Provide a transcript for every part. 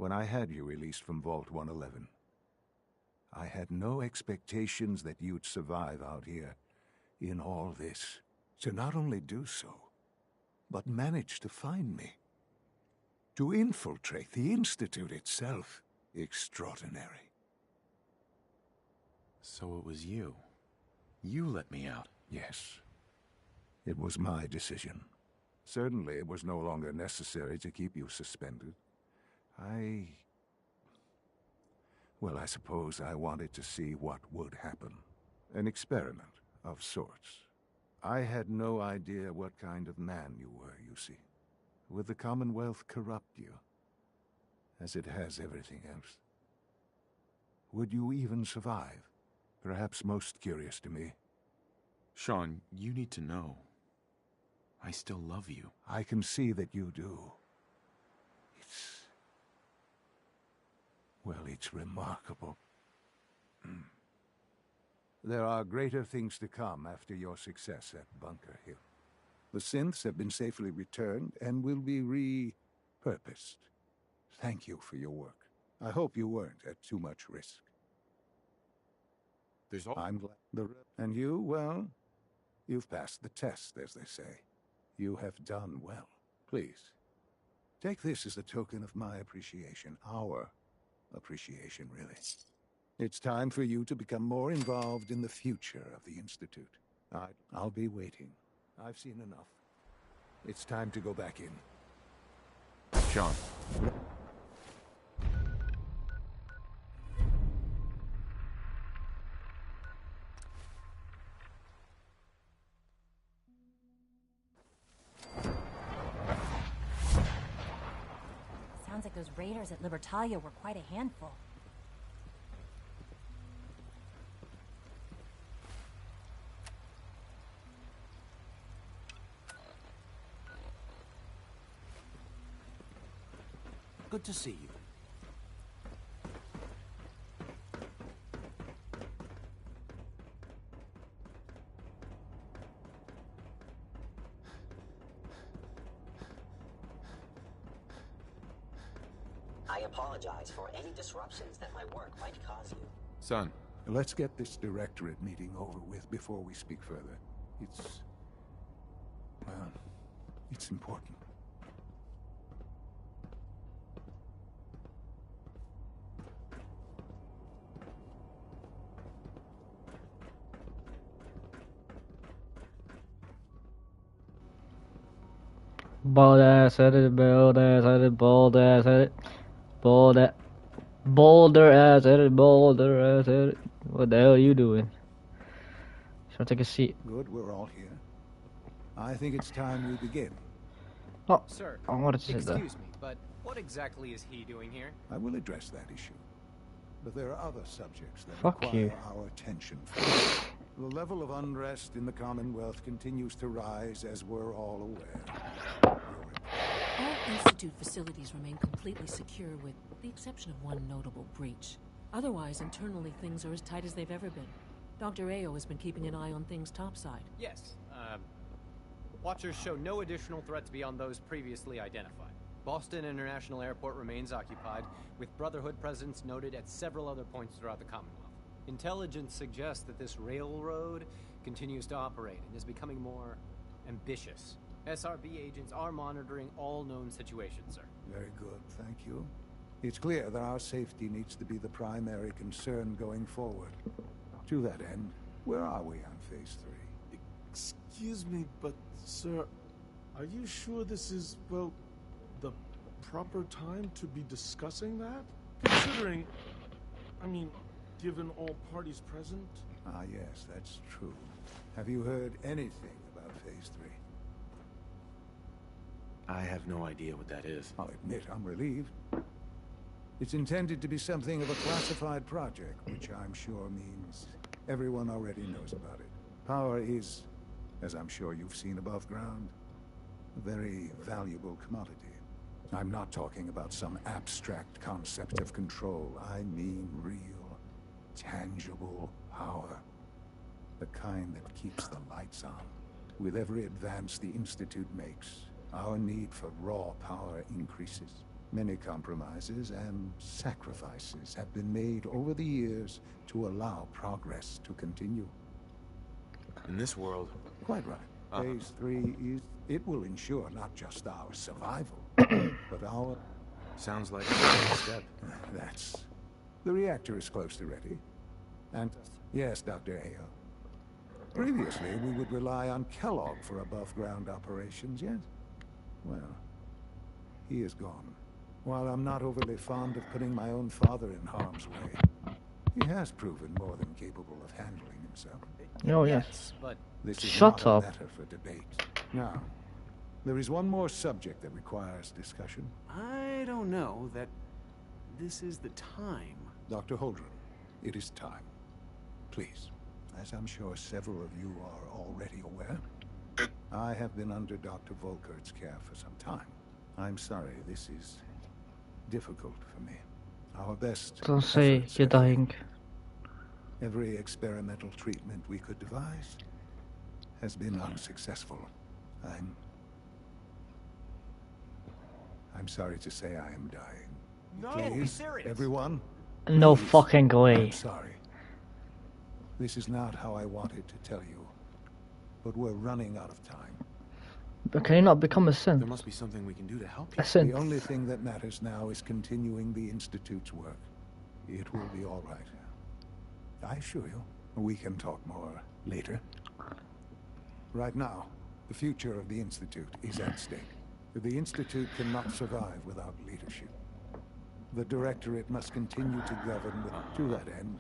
when I had you released from Vault 111. I had no expectations that you'd survive out here in all this. To not only do so, but manage to find me. To infiltrate the Institute itself. Extraordinary. So it was you. You let me out. Yes. It was my decision. Certainly it was no longer necessary to keep you suspended. Well, I suppose I wanted to see what would happen. An experiment of sorts. I had no idea what kind of man you were, you see. Would the Commonwealth corrupt you, as it has everything else? Would you even survive? Perhaps most curious to me. Sean, you need to know. I still love you. I can see that you do. It's remarkable. There are greater things to come after your success at Bunker Hill. The synths have been safely returned and will be repurposed. Thank you for your work. I hope you weren't at too much risk. I'm glad. And you, well, you've passed the test, as they say. You have done well. Please, take this as a token of my appreciation. Our appreciation, really. It's time for you to become more involved in the future of the Institute. I'll be waiting. I've seen enough. It's time to go back in. Sean. Sounds like those raiders at Libertalia were quite a handful. Good to see you. I apologize for any disruptions that my work might cause you. Son. Let's get this directorate meeting over with before we speak further. It's important. Bald ass headed, bald ass headed, bald ass headed, boulder ass headed, boulder ass headed. What the hell are you doing? Should I take a seat? Good, we're all here. I think it's time we begin. Oh, sir, I wanted to say that. excuse me, but what exactly is he doing here? I will address that issue. But there are other subjects that Fuck require you. our attention first. The level of unrest in the Commonwealth continues to rise, as we're all aware. All Institute facilities remain completely secure with the exception of one notable breach. Otherwise, internally, things are as tight as they've ever been. Dr. Ayo has been keeping an eye on things topside. Yes, Watchers show no additional threats beyond those previously identified. Boston International Airport remains occupied, with Brotherhood presence noted at several other points throughout the Commonwealth. Intelligence suggests that this railroad continues to operate and is becoming more ambitious. SRB agents are monitoring all known situations, sir. Very good, thank you. It's clear that our safety needs to be the primary concern going forward. To that end, where are we on Phase 3? Excuse me, but, sir, are you sure this is, well, the proper time to be discussing that? Considering, given all parties present? Ah, yes, that's true. Have you heard anything about Phase 3? I have no idea what that is. I'll admit I'm relieved. It's intended to be something of a classified project, which I'm sure means everyone already knows about it. Power is, as I'm sure you've seen above ground, a very valuable commodity. I'm not talking about some abstract concept of control. I mean real, tangible power. The kind that keeps the lights on. With every advance the Institute makes, our need for raw power increases. Many compromises and sacrifices have been made over the years to allow progress to continue. In this world, Quite right. Phase 3 it will ensure not just our survival, but our... sounds like a good step. That's... The reactor is close to ready. And yes, Dr. Ayo. Previously, we would rely on Kellogg for above-ground operations, yes? Well, he is gone. While I'm not overly fond of putting my own father in harm's way, he has proven more than capable of handling himself. Oh, yes. But This is Shut not up. a matter for debate. Now, there is one more subject that requires discussion. I don't know that this is the time. Dr. Holdren, it is time. Please, as I'm sure several of you are already aware, I have been under Dr. Volkert's care for some time. I'm sorry, this is difficult for me. Our best Don't say efforts you're have failed. dying. Every experimental treatment we could devise has been unsuccessful. I'm sorry to say I am dying. No, be Please, serious. everyone, No please. fucking I'm way. sorry. This is not how I wanted to tell you, but we're running out of time. But can you not become a synth? There must be something we can do to help A you. synth. The only thing that matters now is continuing the Institute's work. It will be all right. I assure you, we can talk more later. Right now, the future of the Institute is at stake. The Institute cannot survive without leadership. The Directorate must continue to govern to that end.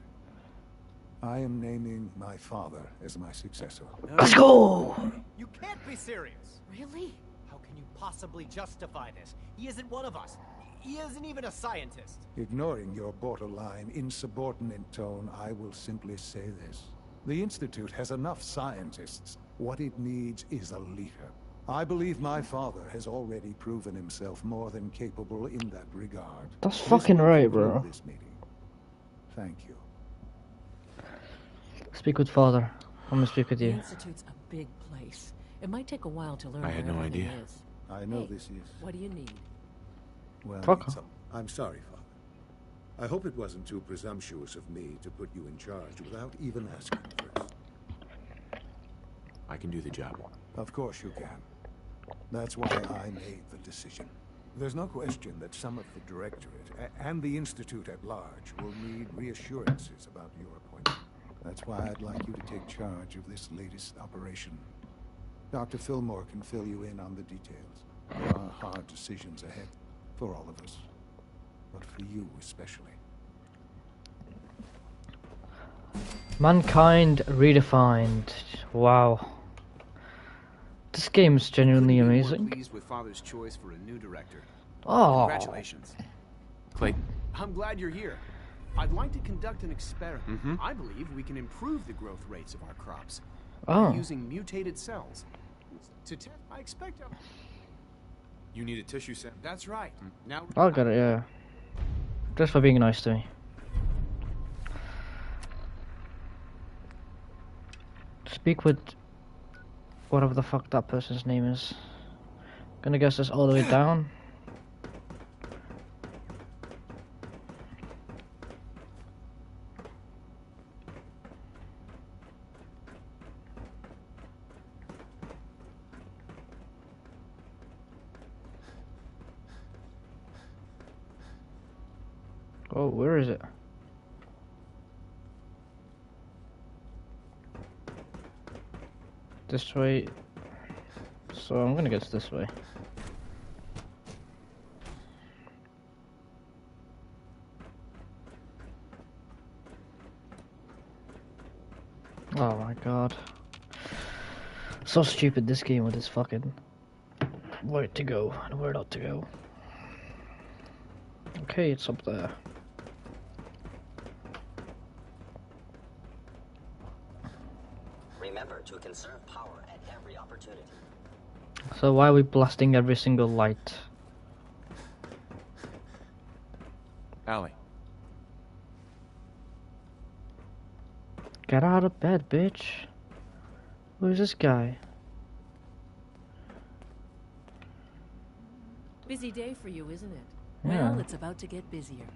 I am naming my father as my successor. Let's go! You can't be serious. Really? How can you possibly justify this? He isn't one of us. He isn't even a scientist. Ignoring your borderline, insubordinate tone, I will simply say this. The Institute has enough scientists. What it needs is a leader. I believe my father has already proven himself more than capable in that regard. That's This fucking will right, conclude bro. This meeting. Thank you. Speak with father. I'm gonna speak with The you. Institute's a big place. It might take a while to learn I had where no everything idea. is. I know Hey, this is... What do you need? Well, Fuck it's off. I'm sorry, Father. I hope it wasn't too presumptuous of me to put you in charge without even asking first. I can do the job. Of course you can. That's why I made the decision. There's no question that some of the Directorate and the Institute at large will need reassurances about your appointment. That's why I'd like you to take charge of this latest operation. Dr. Fillmore can fill you in on the details. There are hard decisions ahead for all of us, but for you especially. Mankind redefined. Wow. This game is genuinely Couldn't be more amazing. pleased with Father's choice for a new director. Oh. Congratulations. Clayton, I'm glad you're here. I'd like to conduct an experiment. Mm-hmm. I believe we can improve the growth rates of our crops Oh. by using mutated cells. To test, I expect. you need a tissue sample. That's right. Now I'll get it, yeah. Just for being nice to me. Speak with whatever the fuck that person's name is. Gonna guess this all the way down. Oh, where is it? This way. So I'm gonna guess this way. Oh my god. So stupid, this game with this fucking where to go and where not to go. Okay, it's up there. Remember to conserve power at every opportunity. So why are we blasting every single light? Allie, Get out of bed, bitch. Who's this guy? Busy day for you, isn't it? Yeah. Well, it's about to get busier.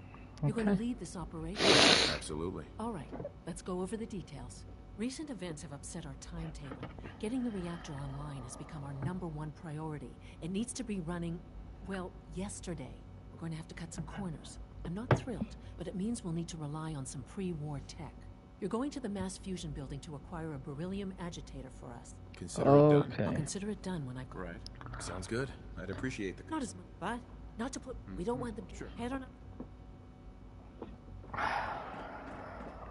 You're going to Okay. lead this operation. Absolutely. All right, let's go over the details. Recent events have upset our timetable. Getting the reactor online has become our #1 priority. It needs to be running, well, yesterday. We're going to have to cut some corners. I'm not thrilled, but it means we'll need to rely on some pre-war tech. You're going to the mass fusion building to acquire a beryllium agitator for us. Consider it done. I'll Okay. consider it done when I call. Right. Sounds good. I'd appreciate the. Not as much, but not to put. We don't want them to head on.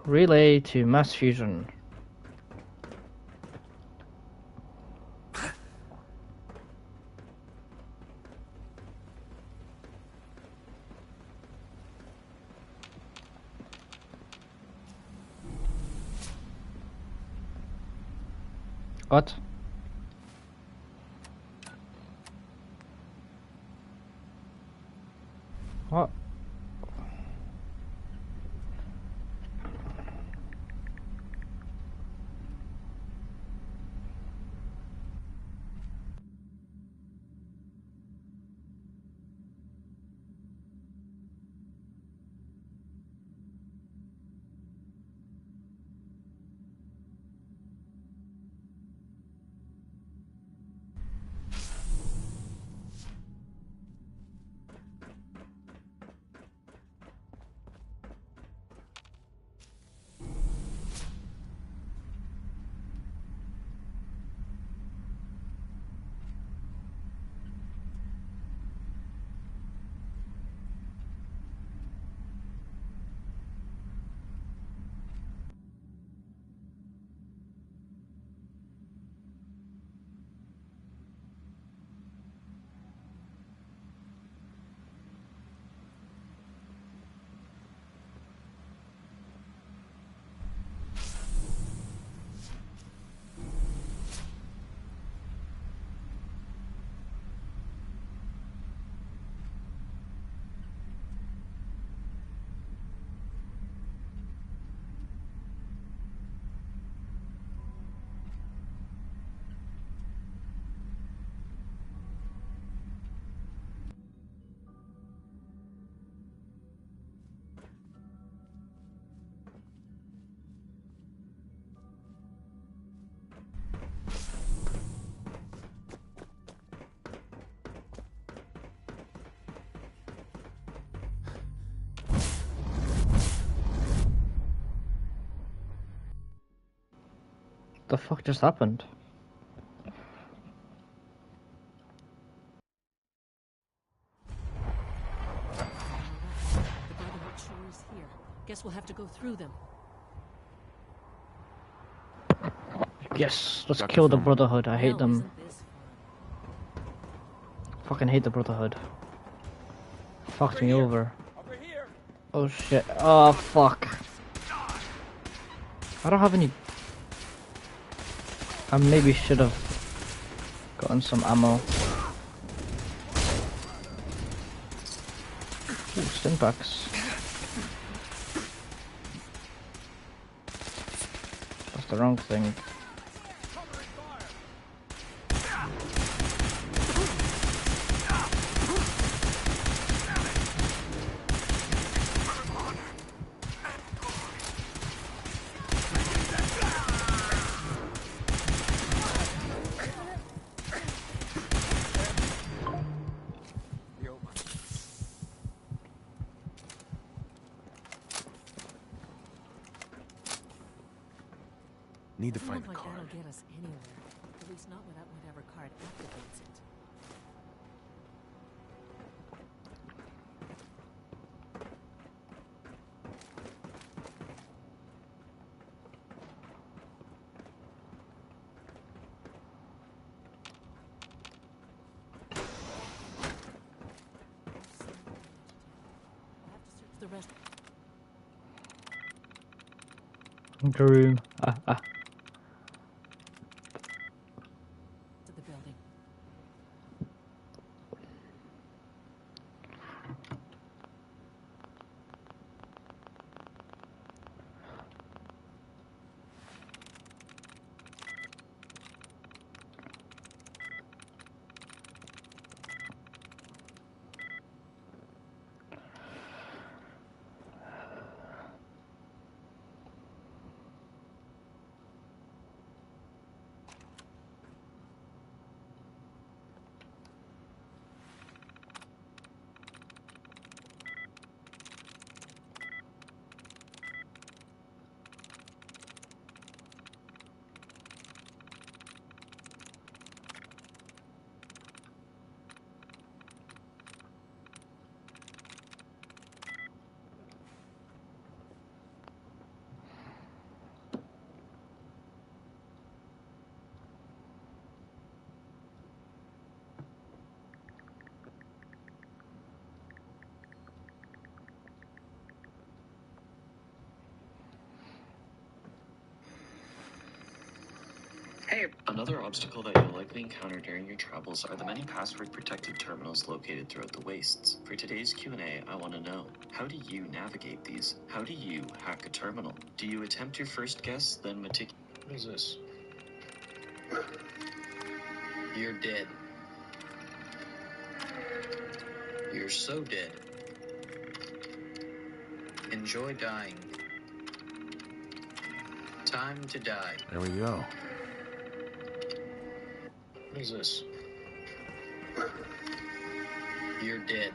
Relay to mass fusion. What? What? The fuck just happened? The Brotherhood sure is here. Guess we'll have to go through them. Yes, let's Dr. kill the Filmer. Brotherhood. I hate Hell, them. isn't this fun? Fucking hate the Brotherhood. Fucked me over. Oh shit. Oh fuck. I don't have any. I maybe should have gotten some ammo. Ooh, stimpaks. That's the wrong thing. Need to find Not the like card. that'll get us anywhere. At least not without whatever card activates it. I'll have to search the rest Groom. Ah, ah. of the building. Another obstacle that you'll likely encounter during your travels are the many password-protected terminals located throughout the wastes. For today's Q&A, I want to know, how do you navigate these? How do you hack a terminal? Do you attempt your first guess, then meticulously... What is this? You're dead. You're so dead. Enjoy dying. Time to die. There we go. What is this? You're dead.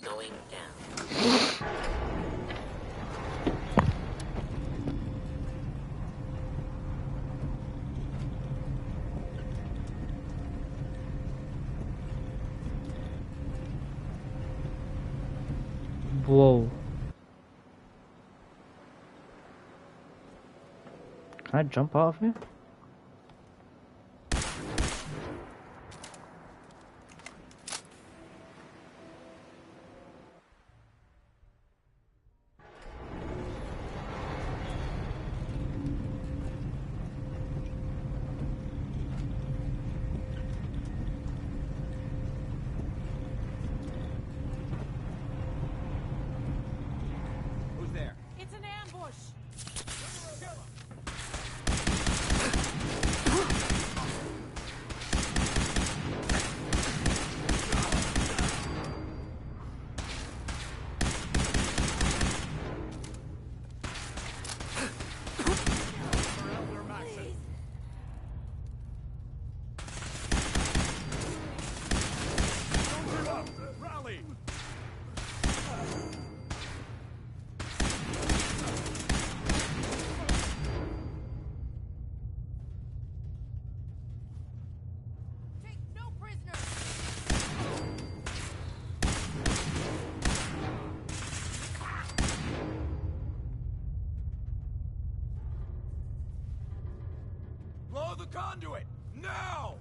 Going down. Whoa. Can I jump off here? Who's there? It's an ambush! Rally! Take no prisoners! Blow the conduit! Now!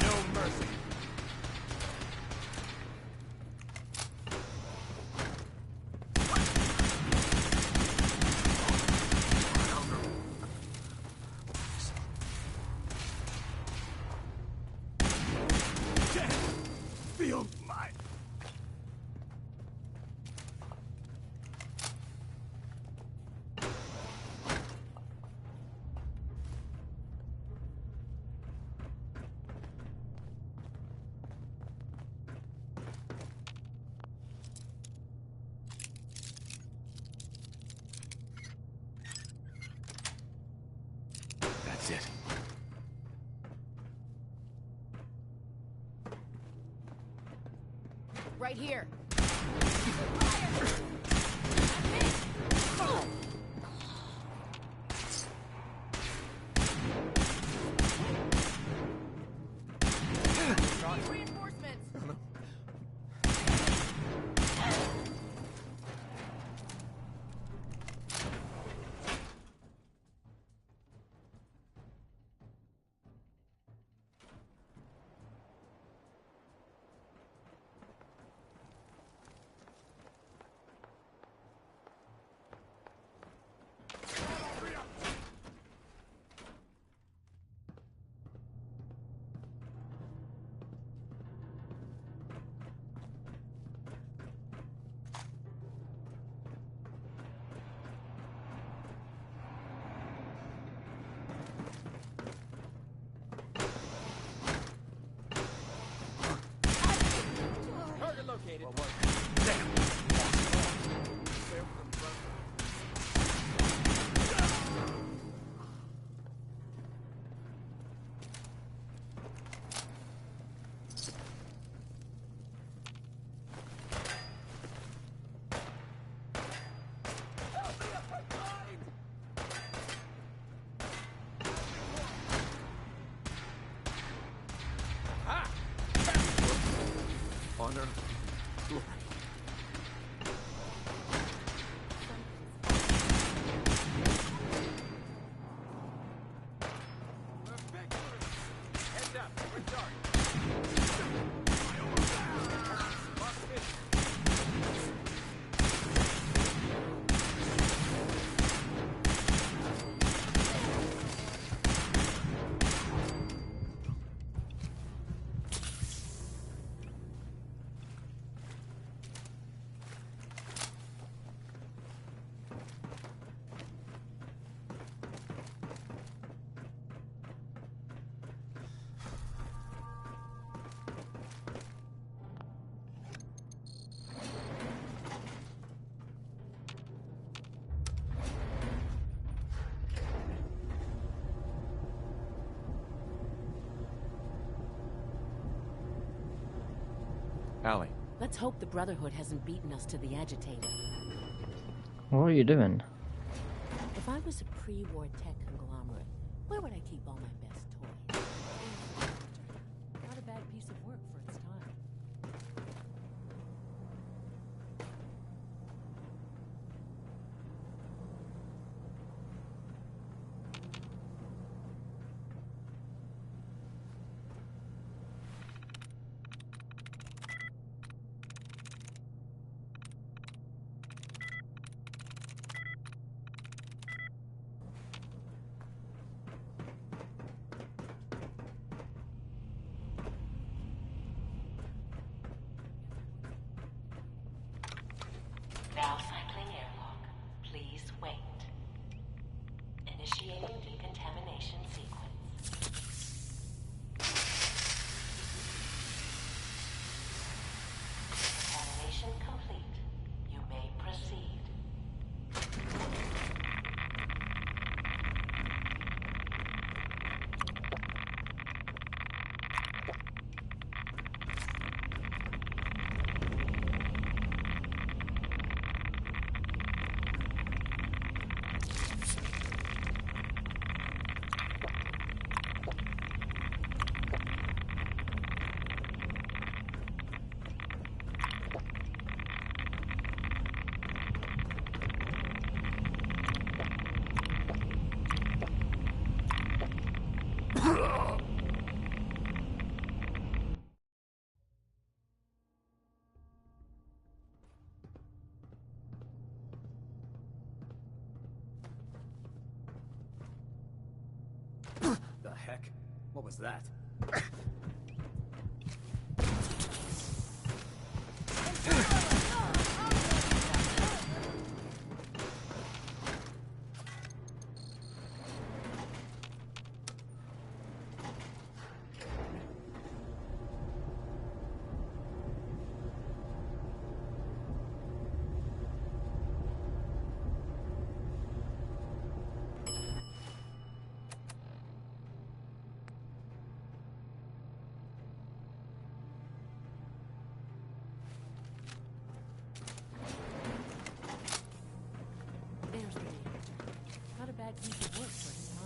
No mercy. Feel my... That's it. Right here. Reinforcements! longer. Look. Allie. Let's hope the Brotherhood hasn't beaten us to the agitator. What are you doing? If I was a pre-war tech conglomerate, where would I keep all my best toys? Not a bad piece of work for its time. Now cycling airlock. Please wait. Initiating decontamination sequence. Decontamination complete. You may proceed. The heck? What was that? There's the reactor. Not a bad piece of work for its time.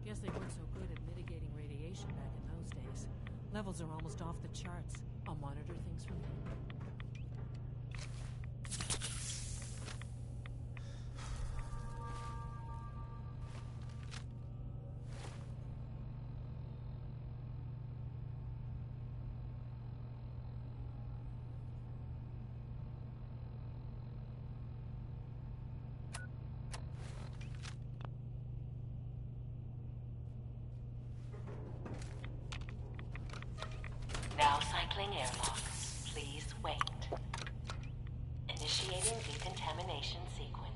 Guess they weren't so good at mitigating radiation back in those days. Levels are almost off the charts. I'll monitor things from here. Now cycling airlock. Please wait. Initiating decontamination sequence.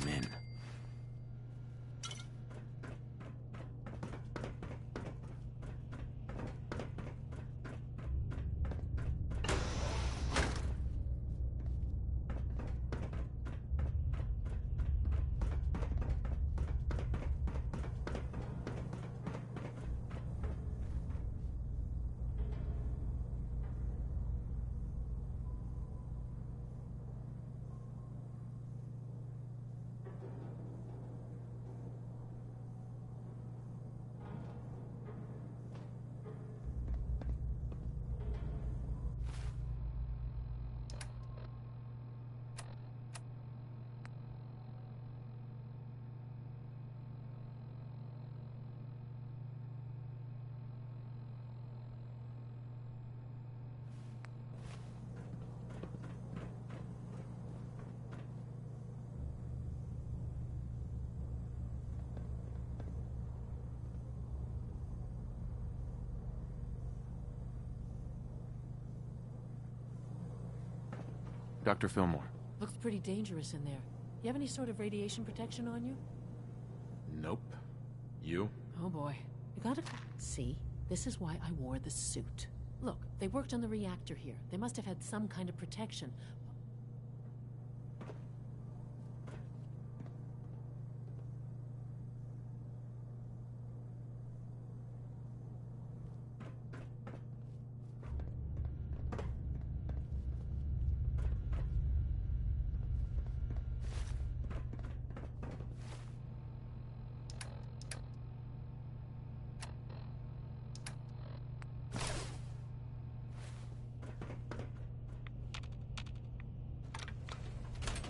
I'm in. Dr. Fillmore. Looks pretty dangerous in there. You have any sort of radiation protection on you? Nope. You? Oh boy. You gotta... See? This is why I wore the suit. Look, they worked on the reactor here. They must have had some kind of protection.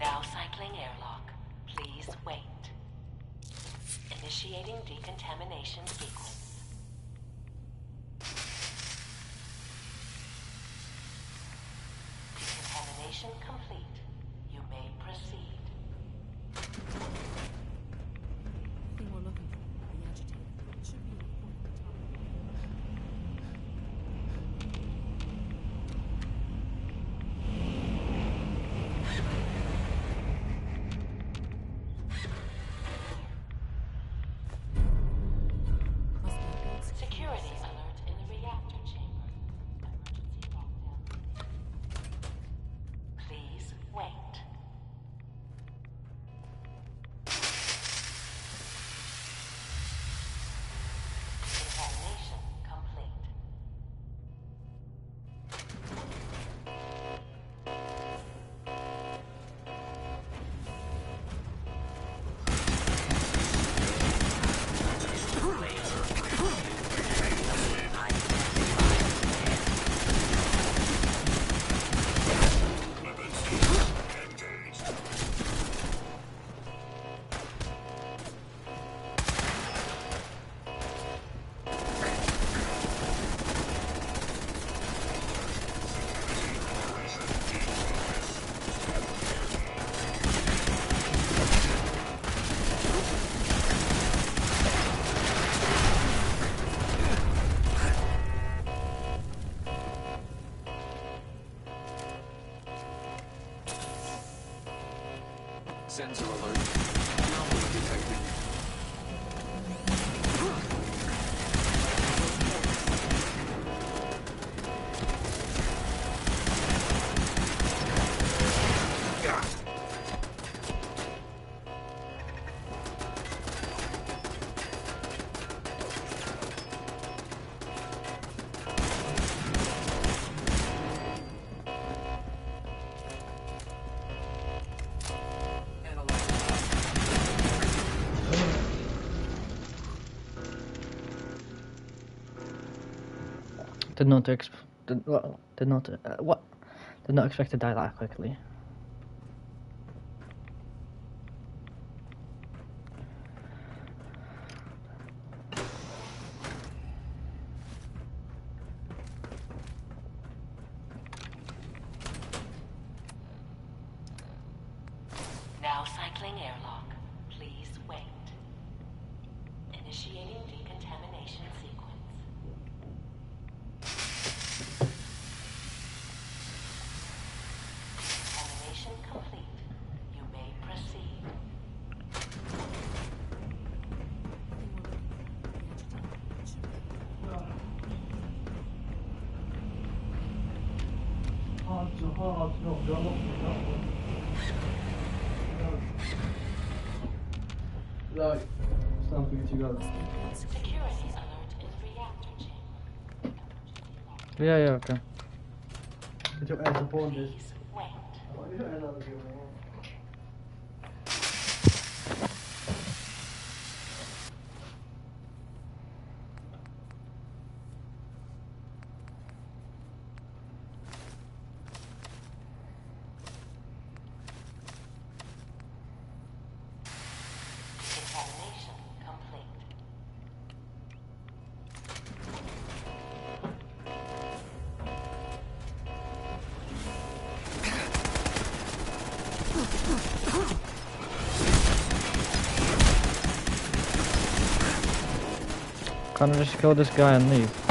Now cycling airlock. Please wait. Initiating decontamination sequence. Decontamination complete. You may proceed. Thing we're looking for. The agitator. It should be a report at the top. Must be a big Security alert in the reactor chamber. Emergency lockdown. Please wait. Sensor alert. Anomaly detected. Did not expect to die that quickly. Now cycling airlock. Please wait. Initiating decontamination sequence. Contamination complete. You may proceed. Right, something to go. Security alert in reactor chamber. Yeah, okay. Did you add the borders? Please wait. Decontamination complete. Can't I just kill this guy and leave?